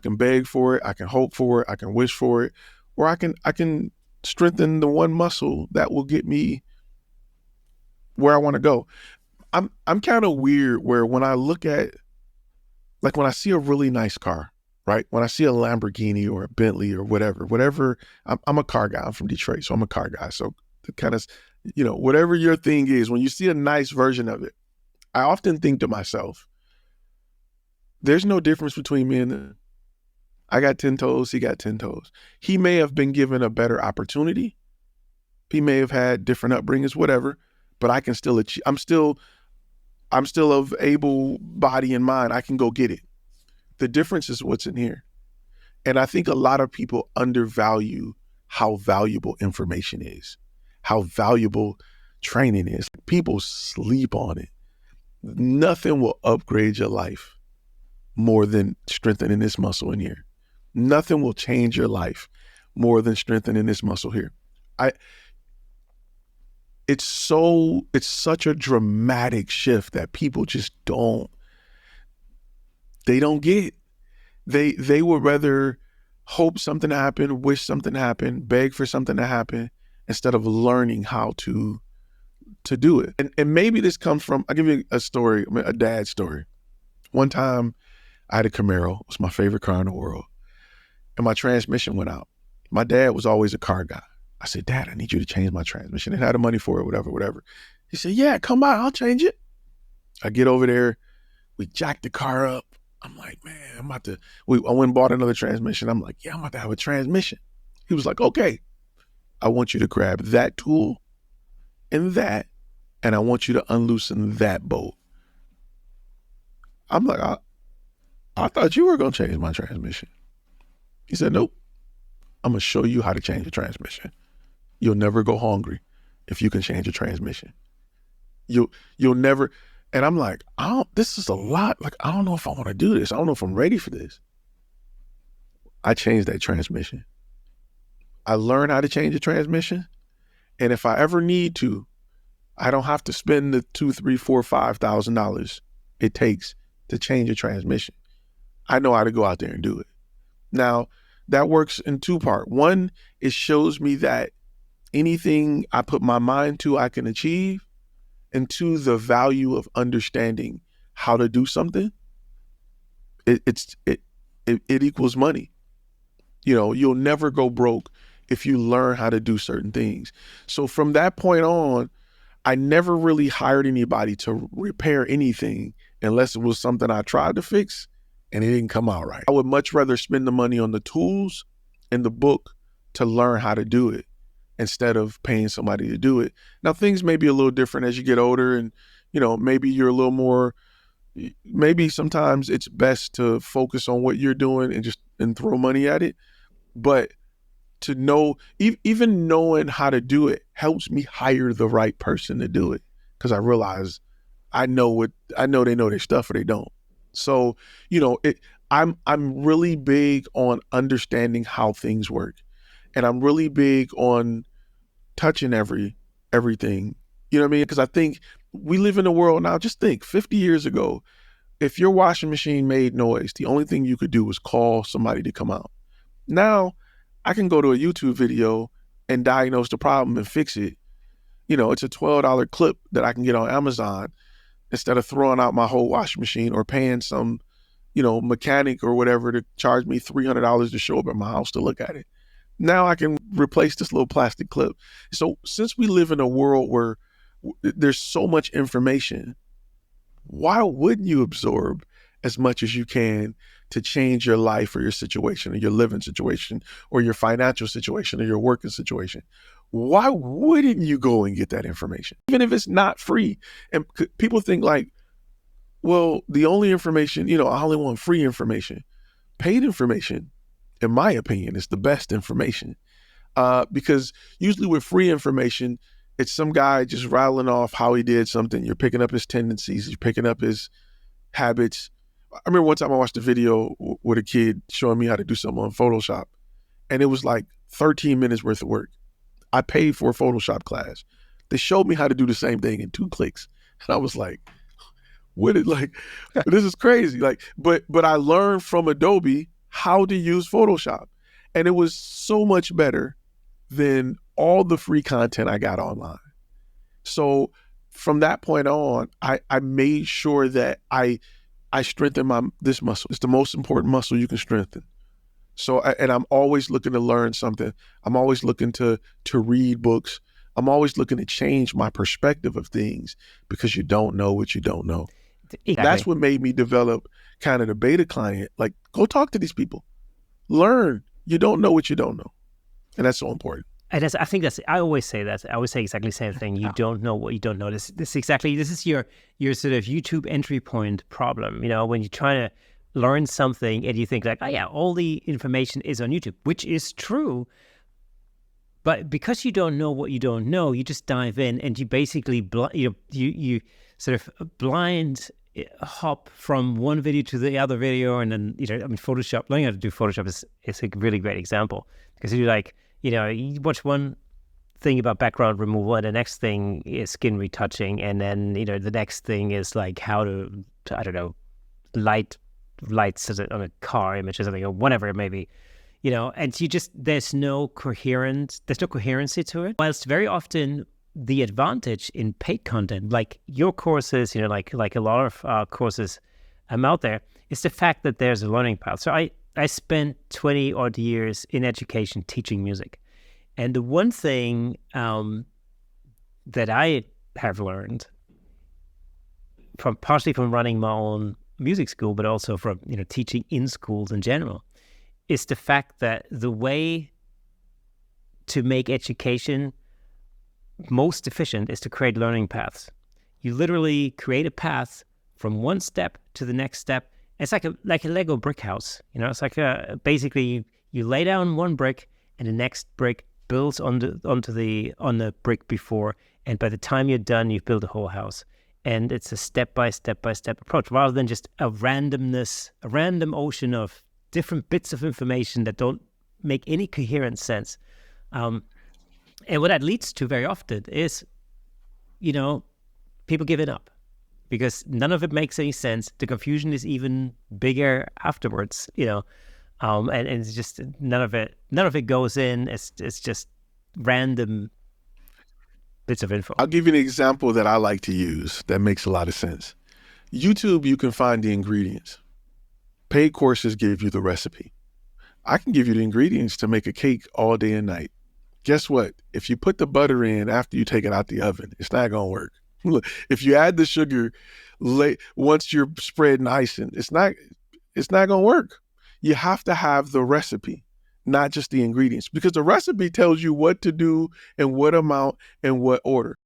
can beg for it, I can hope for it, I can wish for it, or I can strengthen the one muscle that will get me where I want to go. I'm kind of weird where when I look at, like when I see a really nice car, right? When I see a Lamborghini or a Bentley or whatever, I'm a car guy. I'm from Detroit, so I'm a car guy. So the kind of, whatever your thing is, when you see a nice version of it, I often think to myself, there's no difference between me and him. I got 10 toes, he got 10 toes. He may have been given a better opportunity. He may have had different upbringings, whatever, but I can still achieve. I'm still of able body and mind. I can go get it. The difference is what's in here. And I think a lot of people undervalue how valuable information is, how valuable training is. People sleep on it. Nothing will upgrade your life more than strengthening this muscle in here. Nothing will change your life more than strengthening this muscle here. It's such a dramatic shift that people just don't get. They would rather hope something happened, wish something happened, beg for something to happen, instead of learning how to do it. And maybe this comes from, I'll give you a story, a dad story. One time I had a Camaro. It was my favorite car in the world. And my transmission went out. My dad was always a car guy. I said, Dad, I need you to change my transmission. And had the money for it, whatever. He said, yeah, come by, I'll change it. I get over there. We jacked the car up. I'm like, man, I went and bought another transmission. I'm like, yeah, I'm about to have a transmission. He was like, okay, I want you to grab that tool and I want you to unloosen that bolt. I'm like, I thought you were going to change my transmission. He said, nope, I'm going to show you how to change the transmission. You'll never go hungry if you can change a transmission. You'll never. And I'm like, this is a lot. Like, I don't know if I want to do this. I don't know if I'm ready for this. I changed that transmission. I learned how to change a transmission. And if I ever need to, I don't have to spend the $2,000, $3,000, $4,000, $5,000 it takes to change a transmission. I know how to go out there and do it. Now, that works in two parts. One, it shows me that anything I put my mind to, I can achieve. And two, the value of understanding how to do something, it equals money. You'll never go broke if you learn how to do certain things. So from that point on, I never really hired anybody to repair anything unless it was something I tried to fix and it didn't come out right. I would much rather spend the money on the tools and the book to learn how to do it instead of paying somebody to do it. Now, things may be a little different as you get older and, maybe you're a little more, maybe sometimes it's best to focus on what you're doing and throw money at it. But to know, even knowing how to do it helps me hire the right person to do it. Because I realize I know they know their stuff or they don't. So, I'm really big on understanding how things work. And I'm really big on touching everything. You know what I mean? Because I think we live in a world now, just think 50 years ago, if your washing machine made noise, the only thing you could do was call somebody to come out. Now, I can go to a YouTube video and diagnose the problem and fix it. It's a $12 clip that I can get on Amazon instead of throwing out my whole washing machine or paying some, mechanic or whatever to charge me $300 to show up at my house to look at it. Now I can replace this little plastic clip. So since we live in a world where there's so much information, why wouldn't you absorb as much as you can to change your life or your situation or your living situation or your financial situation or your working situation? Why wouldn't you go and get that information? Even if it's not free. And people think like, well, the only information, I only want free information. Paid information, in my opinion, is the best information. Because usually with free information, it's some guy just rattling off how he did something. You're picking up his tendencies. You're picking up his habits. I remember one time I watched a video with a kid showing me how to do something on Photoshop. And it was like 13 minutes worth of work. I paid for a Photoshop class. They showed me how to do the same thing in 2 clicks. And I was like, this is crazy. Like, but I learned from Adobe how to use Photoshop. And it was so much better than all the free content I got online. So from that point on, I made sure that I strengthened this muscle. It's the most important muscle you can strengthen. So, and I'm always looking to learn something. I'm always looking to read books. I'm always looking to change my perspective of things, because you don't know what you don't know. Exactly. That's what made me develop kind of the beta client. Like, go talk to these people, learn. You don't know what you don't know. And that's so important. And I think I always say that. I always say exactly the same thing. You don't know what you don't know. This is your sort of YouTube entry point problem. You know, when you're trying to learn something and you think like, oh yeah, all the information is on YouTube, which is true. But because you don't know what you don't know, you just dive in and you basically, you sort of blind hop from one video to the other video. And then, Photoshop, learning how to do Photoshop is a really great example, because you you watch one thing about background removal and the next thing is skin retouching. And then, the next thing is like how to I don't know, lights on a car image or something, or whatever it may be. And there's no coherency to it. Whilst very often the advantage in paid content, like your courses, like a lot of courses out there, is the fact that there's a learning path. So I spent 20 odd years in education teaching music. And the one thing that I have learned partially from running my own music school, but also from, teaching in schools in general, is the fact that the way to make education most efficient is to create learning paths. You literally create a path from one step to the next step. It's like a Lego brick house. It's like basically you lay down one brick and the next brick builds on the brick before. And by the time you're done, you've built a whole house. And it's a step-by-step approach, rather than just a random ocean of different bits of information that don't make any coherent sense. And what that leads to very often is, people giving up because none of it makes any sense. The confusion is even bigger afterwards, and it's just none of it goes in. It's just random bits of info. I'll give you an example that I like to use that makes a lot of sense. YouTube, you can find the ingredients. Paid courses give you the recipe. I can give you the ingredients to make a cake all day and night. Guess what? If you put the butter in after you take it out the oven, it's not going to work. Look, if you add the sugar once you're spreading icing, it's not going to work. You have to have the recipe, not just the ingredients, because the recipe tells you what to do and what amount and what order.